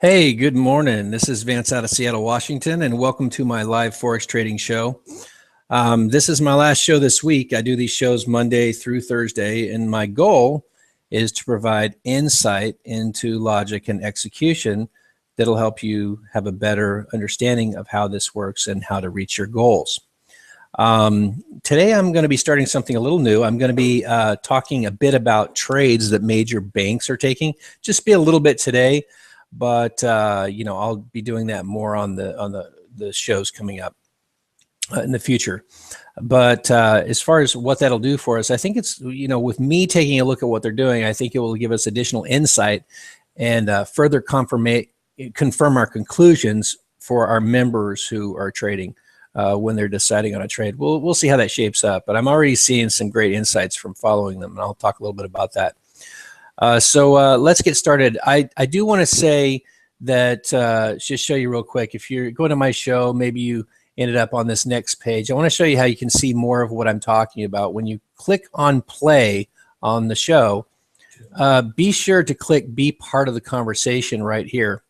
Hey, good morning. This is Vance out of Seattle, Washington, and welcome to my live Forex trading show. This is my last show this week. I do these shows Monday through Thursday, and my goal is to provide insight into logic and execution that'll help you have a better understanding of how this works and how to reach your goals. Today, I'm going to be starting something a little new. I'm going to be talking a bit about trades that major banks are taking. Just be a little bit today. But I'll be doing that more on the shows coming up in the future. But as far as what that'll do for us, I think it's, with me taking a look at what they're doing, I think it will give us additional insight and further confirm our conclusions for our members who are trading when they're deciding on a trade. We'll see how that shapes up. But I'm already seeing some great insights from following them, and I'll talk a little bit about that. So let's get started. I do want to say that, just show you real quick, if you're going to my show, maybe you ended up on this next page. I want to show you how you can see more of what I'm talking about. When you click on play on the show, be sure to click be part of the conversation right here.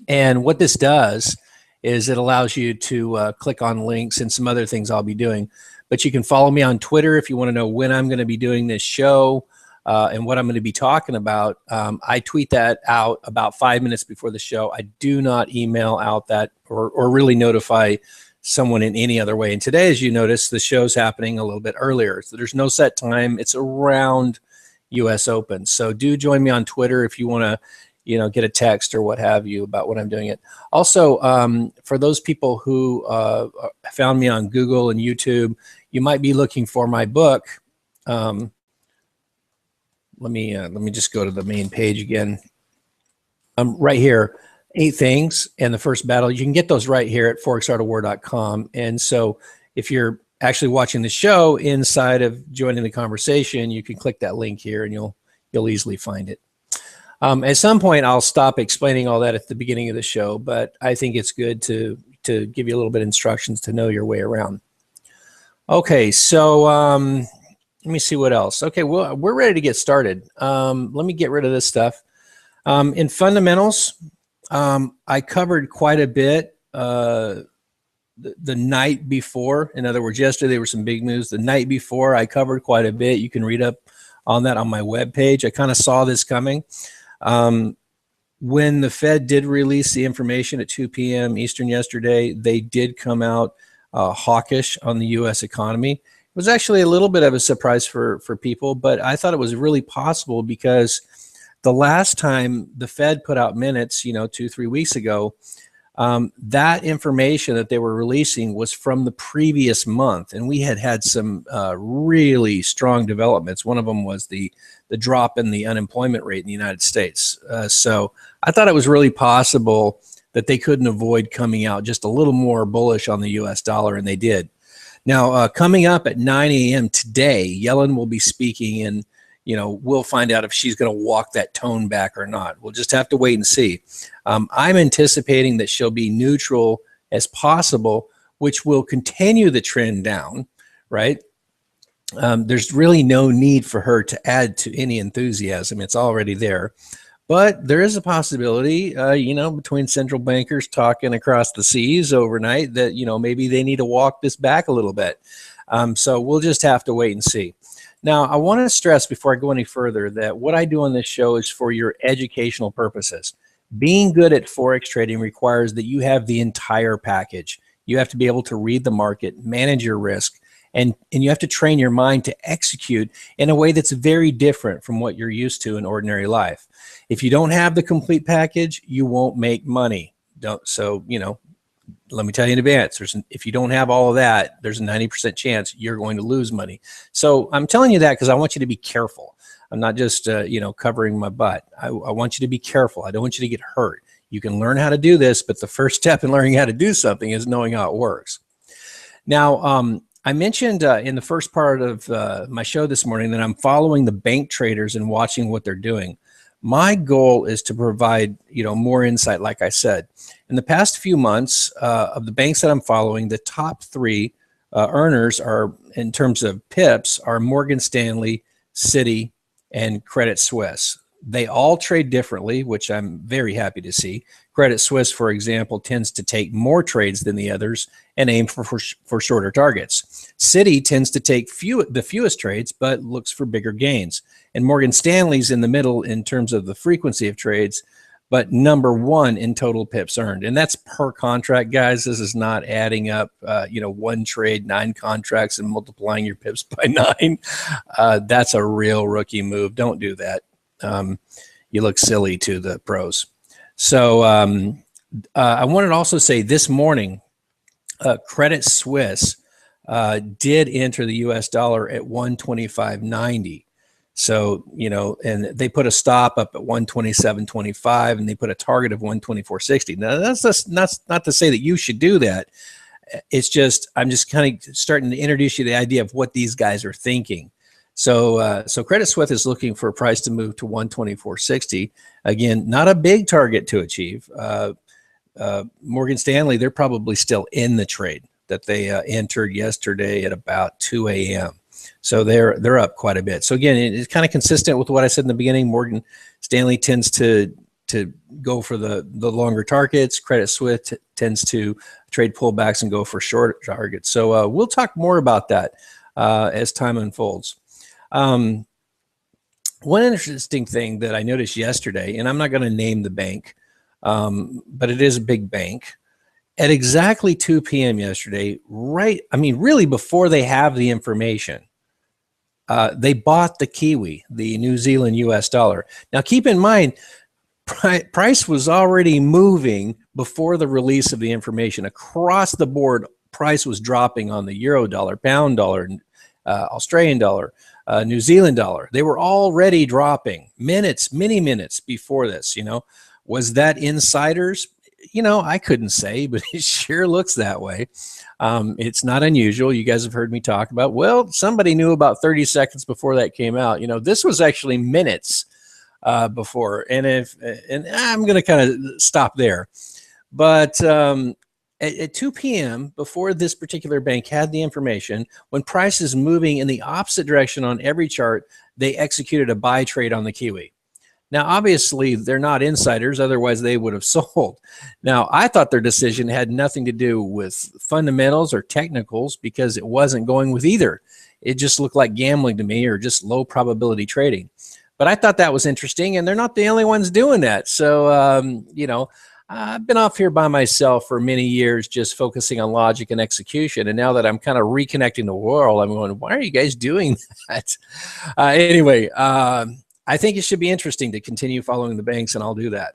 And what this does is it allows you to click on links and some other things I'll be doing. But you can follow me on Twitter if you want to know when I'm going to be doing this show. And what I'm going to be talking about. I tweet that out about 5 minutes before the show. I do not email out that or really notify someone in any other way. And today, as you notice, the show's happening a little bit earlier. So there's no set time. It's around US Open. So do join me on Twitter if you want to, get a text or what have you about when I'm doing it. Also, for those people who found me on Google and YouTube, you might be looking for my book. Let me just go to the main page again. Right here, 8 things and the first battle. You can get those right here at forexartofwar.com. And so if you're actually watching the show inside of joining the conversation, you can click that link here and you'll easily find it. At some point, I'll stop explaining all that at the beginning of the show, but I think it's good to give you a little bit of instructions to know your way around. Okay, so let me see what else. Okay, well, we're ready to get started. Let me get rid of this stuff. In fundamentals, I covered quite a bit the night before. In other words, yesterday there were some big moves. The night before, I covered quite a bit. You can read up on that on my webpage. I kind of saw this coming. When the Fed did release the information at 2 p.m. Eastern yesterday, they did come out hawkish on the U.S. economy. It was actually a little bit of a surprise for people, but I thought it was really possible because the last time the Fed put out minutes, 2-3 weeks ago, that information that they were releasing was from the previous month, and we had some really strong developments. One of them was the drop in the unemployment rate in the United States. So I thought it was really possible that they couldn't avoid coming out just a little more bullish on the U.S. dollar, and they did. Now, coming up at 9 a.m. today, Yellen will be speaking, and we'll find out if she's going to walk that tone back or not. We'll just have to wait and see. I'm anticipating that she'll be neutral as possible, which will continue the trend down, right? There's really no need for her to add to any enthusiasm. It's already there. But there is a possibility, between central bankers talking across the seas overnight that, maybe they need to walk this back a little bit. So we'll just have to wait and see. Now, I want to stress before I go any further that what I do on this show is for your educational purposes. Being good at Forex trading requires that you have the entire package. You have to be able to read the market, manage your risk, and you have to train your mind to execute in a way that's very different from what you're used to in ordinary life. If you don't have the complete package, you won't make money. Let me tell you in advance, if you don't have all of that, there's a 90% chance you're going to lose money. So I'm telling you that because I want you to be careful. I'm not just, covering my butt. I want you to be careful. I don't want you to get hurt. You can learn how to do this, but the first step in learning how to do something is knowing how it works. Now, I mentioned in the first part of my show this morning that I'm following the bank traders and watching what they're doing. My goal is to provide, more insight, like I said. In the past few months of the banks that I'm following, the top 3 earners are, in terms of pips, are Morgan Stanley, Citi, and Credit Suisse. They all trade differently, which I'm very happy to see. Credit Suisse, for example, tends to take more trades than the others and aim for shorter targets. Citi tends to take the fewest trades, but looks for bigger gains. And Morgan Stanley's in the middle in terms of the frequency of trades, but number one in total pips earned. And that's per contract, guys. This is not adding up, one trade, 9 contracts and multiplying your pips by 9. That's a real rookie move. Don't do that. You look silly to the pros. So I wanted to also say this morning, Credit Suisse did enter the US dollar at 125.90. So, and they put a stop up at 127.25 and they put a target of 124.60. Now, that's not to say that you should do that. It's just, I'm just kind of starting to introduce you to the idea of what these guys are thinking. So Credit Suisse is looking for a price to move to 124.60. Again, not a big target to achieve. Morgan Stanley, they're probably still in the trade that they entered yesterday at about 2 a.m. So they're up quite a bit. So again, it's kind of consistent with what I said in the beginning. Morgan Stanley tends to go for the longer targets. Credit Suisse tends to trade pullbacks and go for short targets. So we'll talk more about that as time unfolds. One interesting thing that I noticed yesterday, and I'm not going to name the bank, but it is a big bank. At exactly 2 p.m. yesterday, really before they have the information, they bought the Kiwi, the New Zealand US dollar. Now, keep in mind, price was already moving before the release of the information. Across the board, price was dropping on the euro dollar, pound dollar, Australian dollar, New Zealand dollar. They were already dropping many minutes before this. Was that insiders? I couldn't say, but it sure looks that way. It's not unusual. You guys have heard me talk about, well, somebody knew about 30 seconds before that came out. This was actually minutes before. And I'm going to kind of stop there. But at 2 p.m., before this particular bank had the information, when price is moving in the opposite direction on every chart, they executed a buy trade on the Kiwi. Now, obviously, they're not insiders. Otherwise, they would have sold. Now, I thought their decision had nothing to do with fundamentals or technicals because it wasn't going with either. It just looked like gambling to me or just low probability trading. But I thought that was interesting, and they're not the only ones doing that. So, I've been off here by myself for many years just focusing on logic and execution. And now that I'm kind of reconnecting the world, I'm going, why are you guys doing that? Anyway, I think it should be interesting to continue following the banks, and I'll do that.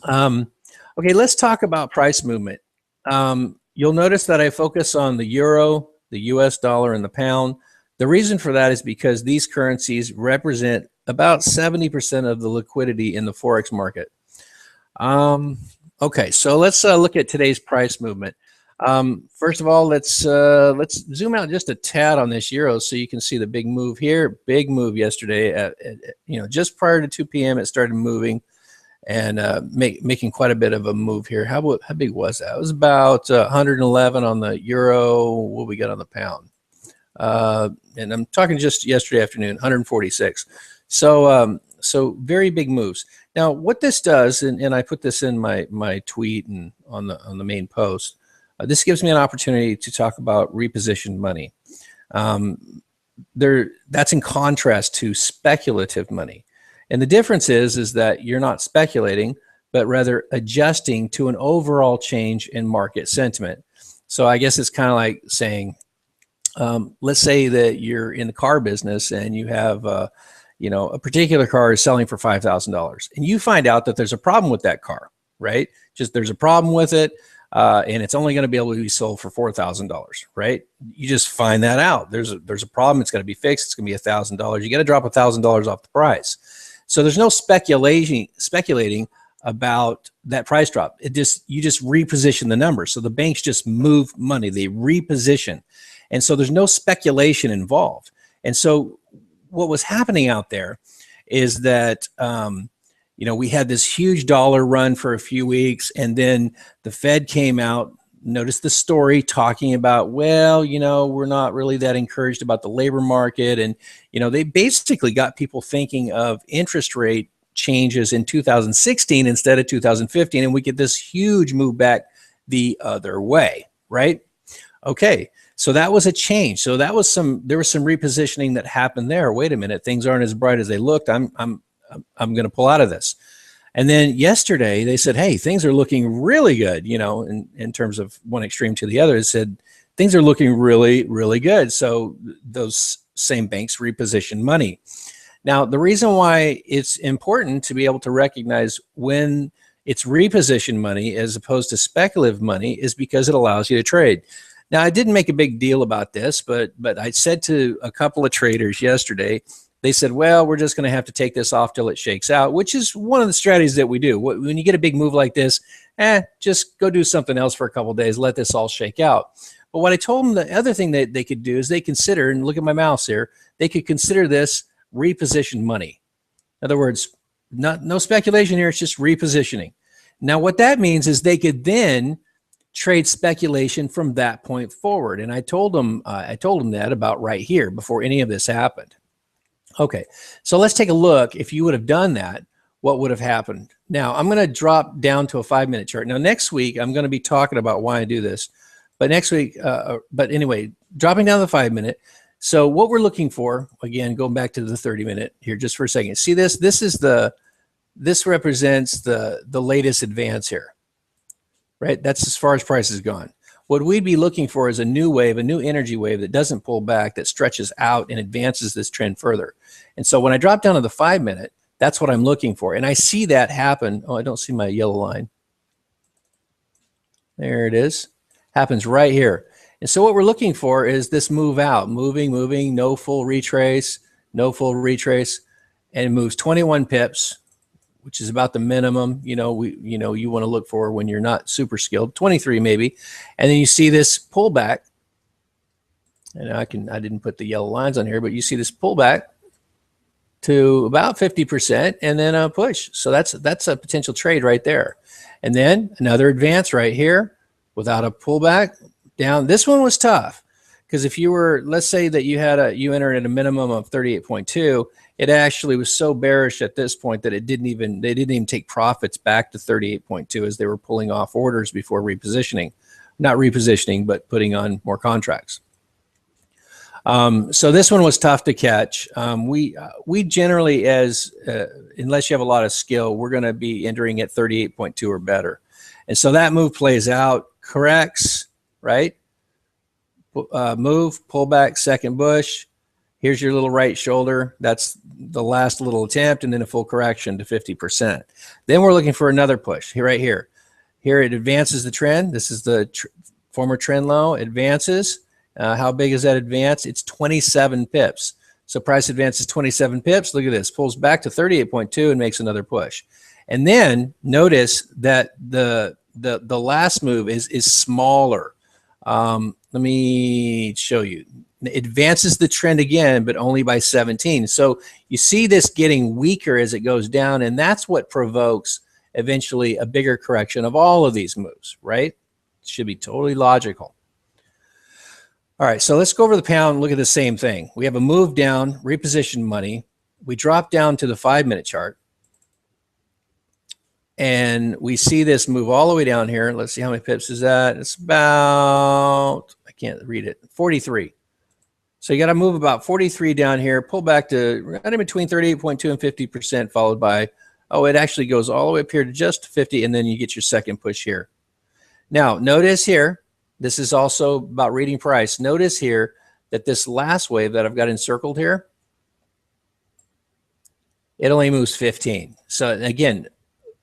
Okay, let's talk about price movement. You'll notice that I focus on the euro, the US dollar, and the pound. The reason for that is because these currencies represent about 70% of the liquidity in the Forex market. Okay, so let's look at today's price movement. First of all, let's zoom out just a tad on this euro so you can see the big move here. Big move yesterday at just prior to 2 p.m. it started moving and making quite a bit of a move here. How big was that? It was about 111 on the euro. What we got on the pound? And I'm talking just yesterday afternoon, 146. So very big moves. Now, what this does, and I put this in my tweet and on the main post. This gives me an opportunity to talk about repositioned money. That's in contrast to speculative money. And the difference is that you're not speculating, but rather adjusting to an overall change in market sentiment. So I guess it's kind of like saying, let's say that you're in the car business and you have, a particular car is selling for $5,000 and you find out that there's a problem with that car, right? Just there's a problem with it. And it's only going to be able to be sold for $4,000, right? You just find that out. There's a problem. It's going to be fixed. It's going to be $1,000. You got to drop $1,000 off the price. So there's no speculating about that price drop. You just reposition the numbers. So the banks just move money. They reposition. And so there's no speculation involved. And so what was happening out there is that, we had this huge dollar run for a few weeks, and then the Fed came out notice the story talking about, well, we're not really that encouraged about the labor market. And, they basically got people thinking of interest rate changes in 2016 instead of 2015. And we get this huge move back the other way, right? Okay. So that was a change. So there was some repositioning that happened there. Wait a minute, things aren't as bright as they looked. I'm going to pull out of this. And then yesterday they said, hey, things are looking really good, in terms of one extreme to the other. It said things are looking really, really good. So those same banks repositioned money. Now, the reason why it's important to be able to recognize when it's repositioned money as opposed to speculative money is because it allows you to trade. Now, I didn't make a big deal about this, but I said to a couple of traders yesterday, they said, well, we're just going to have to take this off till it shakes out, which is one of the strategies that we do. When you get a big move like this, just go do something else for a couple of days, let this all shake out. But what I told them, the other thing that they could do is they consider, and look at my mouse here, they could consider this repositioned money. In other words, no speculation here, it's just repositioning. Now, what that means is they could then trade speculation from that point forward. And I told them that about right here before any of this happened. Okay, so let's take a look. If you would have done that, what would have happened? Now, I'm going to drop down to a 5-minute chart. Now, next week, I'm going to be talking about why I do this. But next week, but anyway, dropping down to the 5-minute. So what we're looking for, again, going back to the 30-minute here just for a second. See this? This represents the latest advance here, right? That's as far as price has gone. What we'd be looking for is a new wave, a new energy wave that doesn't pull back, that stretches out and advances this trend further. And so when I drop down to the 5-minute, that's what I'm looking for. And I see that happen. Oh, I don't see my yellow line. There it is. Happens right here. And so what we're looking for is this move out, moving, no full retrace, and it moves 21 pips, which is about the minimum, you want to look for when you're not super skilled, 23 maybe. And then you see this pullback. And I didn't put the yellow lines on here, but you see this pullback to about 50% and then a push. So that's a potential trade right there. And then another advance right here without a pullback down. This one was tough because if you were, let's say that you entered at a minimum of 38.2, it actually was so bearish at this point that they didn't even take profits back to 38.2 as they were pulling off orders before repositioning. Not repositioning, but putting on more contracts. So this one was tough to catch. We generally, unless you have a lot of skill, we're going to be entering at 38.2 or better. And so that move plays out, corrects, right? Move, pull back, second bush. Here's your little right shoulder. That's the last little attempt, and then a full correction to 50%. Then we're looking for another push here, right here. Here it advances the trend. This is the former trend low, advances. How big is that advance? It's 27 pips. So price advances 27 pips. Look at this, pulls back to 38.2 and makes another push. And then notice that the last move is smaller. Let me show you. It advances the trend again, but only by 17. So you see this getting weaker as it goes down, and that's what provokes eventually a bigger correction of all of these moves, right? It should be totally logical. All right, so let's go over the pound and look at the same thing. We have a move down, repositioned money. We drop down to the 5-minute chart, and we see this move all the way down here. Let's see how many pips is that. It's about, I can't read it, 43. So you got to move about 43 down here, pull back to right in between 38.2 and 50%, followed by, oh, it actually goes all the way up here to just 50, and then you get your second push here. Now, notice here, this is also about reading price. Notice here that this last wave that I've got encircled here, it only moves 15. So again,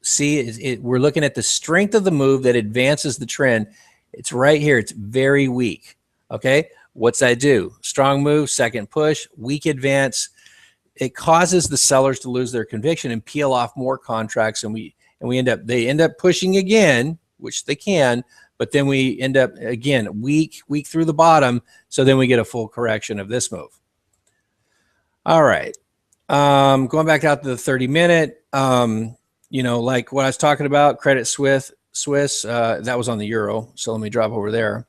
see, we're looking at the strength of the move that advances the trend. It's right here. It's very weak. Okay. What's that do? Strong move, second push, weak advance. It causes the sellers to lose their conviction and peel off more contracts, and they end up pushing again, which they can, but then we end up again weak through the bottom. So then we get a full correction of this move. All right, going back out to the 30-minute. Like what I was talking about, Credit Suisse Swiss, that was on the euro. So let me drop over there.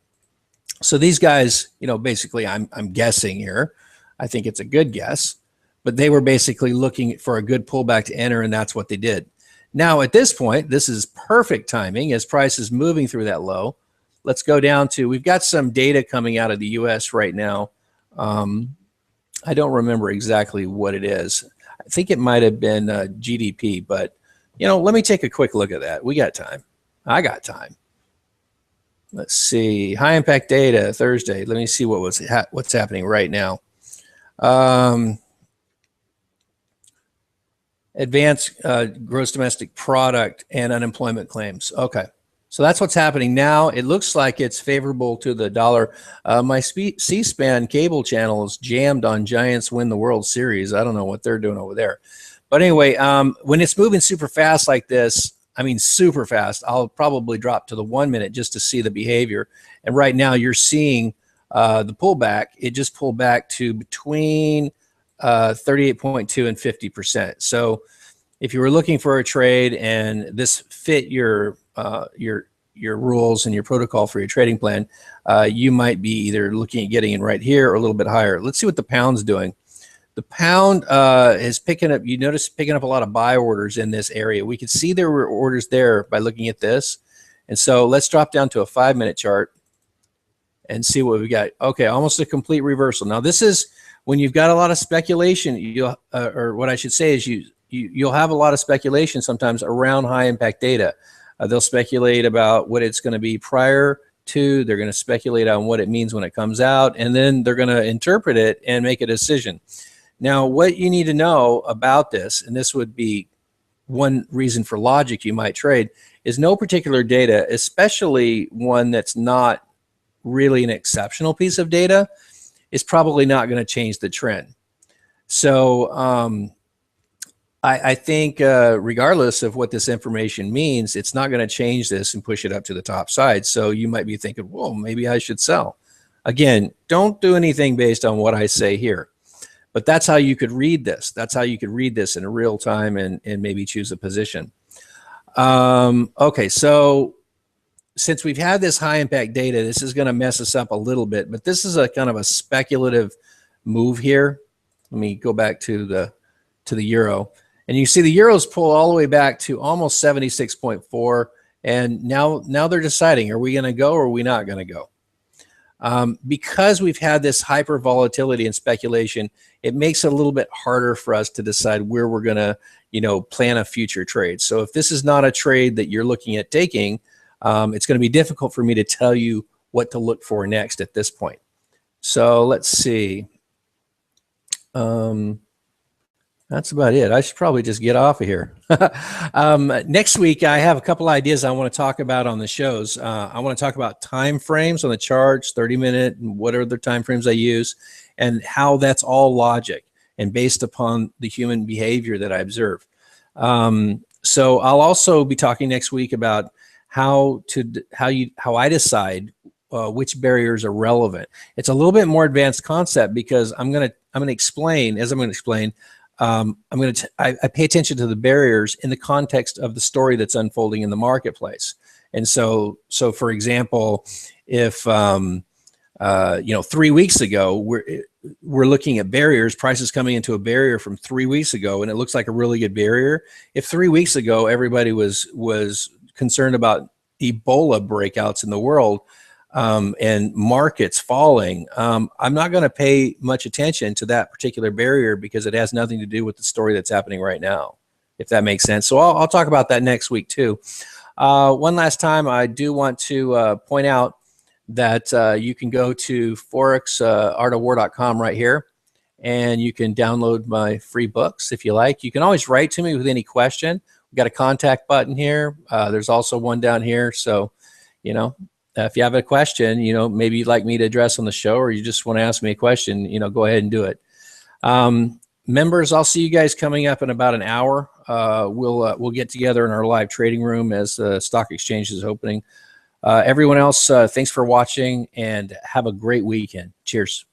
So these guys, you know, basically I'm guessing here. I think it's a good guess, but they were basically looking for a good pullback to enter, and that's what they did. Now at this point, this is perfect timing as price is moving through that low. Let's go down to, we've got some data coming out of the US right now. I don't remember exactly what it is. I think it might have been GDP, but you know, let me take a quick look at that. We got time. I got time. Let's see, high impact data Thursday. Let me see what's happening right now. Advanced gross domestic product and unemployment claims. Okay, so that's what's happening now. It looks like it's favorable to the dollar. My C-SPAN cable channel is jammed on Giants win the World Series. I don't know what they're doing over there, but anyway, when it's moving super fast like this, I mean, super fast, I'll probably drop to the 1 minute just to see the behavior. And right now you're seeing the pullback. It just pulled back to between 38.2 and 50%. So if you were looking for a trade and this fit your rules and your protocol for your trading plan, you might be either looking at getting in right here or a little bit higher. Let's see what the pound's doing. The pound is picking up, you notice picking up a lot of buy orders in this area. We can see there were orders there by looking at this. And so let's drop down to a 5 minute chart and see what we got. Okay, almost a complete reversal. Now this is when you've got a lot of speculation, you'll, or what I should say is you'll have a lot of speculation sometimes around high impact data. They'll speculate about what it's going to be prior to, they're going to speculate on what it means when it comes out, and then they're going to interpret it and make a decision. Now, what you need to know about this, and this would be one reason for logic you might trade, is no particular data, especially one that's not really an exceptional piece of data, is probably not going to change the trend. So I think regardless of what this information means, it's not going to change this and push it up to the top side. So you might be thinking, well, maybe I should sell. Again, don't do anything based on what I say here. But that's how you could read this. That's how you could read this in real time and maybe choose a position. Okay, so since we've had this high impact data, this is going to mess us up a little bit, but this is a kind of a speculative move here. Let me go back to the euro, and you see the euros pull all the way back to almost 76.4, and now they're deciding, are we going to go or are we not going to go? Because we've had this hyper volatility and speculation, it makes it a little bit harder for us to decide where we're going to, you know, plan a future trade. So if this is not a trade that you're looking at taking, it's going to be difficult for me to tell you what to look for next at this point. So let's see. That's about it. I should probably just get off of here. Next week, I have a couple ideas I want to talk about on the shows. I want to talk about time frames on the charts, 30-minute, and what are the time frames I use, and how that's all logic and based upon the human behavior that I observe. So I'll also be talking next week about how I decide which barriers are relevant. It's a little bit more advanced concept because I'm going to explain, as I'm going to explain. I pay attention to the barriers in the context of the story that's unfolding in the marketplace. And so for example, if you know, 3 weeks ago we're looking at barriers, prices coming into a barrier from 3 weeks ago, and it looks like a really good barrier. If 3 weeks ago everybody was concerned about Ebola breakouts in the world, and markets falling, I'm not going to pay much attention to that particular barrier because it has nothing to do with the story that's happening right now, if that makes sense. So I'll talk about that next week too. One last time, I do want to point out that you can go to forexartofwar.com right here, and you can download my free books if you like. You can always write to me with any question. We've got a contact button here. There's also one down here. So, you know, if you have a question, you know, maybe you'd like me to address on the show, or you just want to ask me a question, you know, go ahead and do it. Members, I'll see you guys coming up in about an hour. We'll get together in our live trading room as the stock exchange is opening. Everyone else, thanks for watching and have a great weekend. Cheers.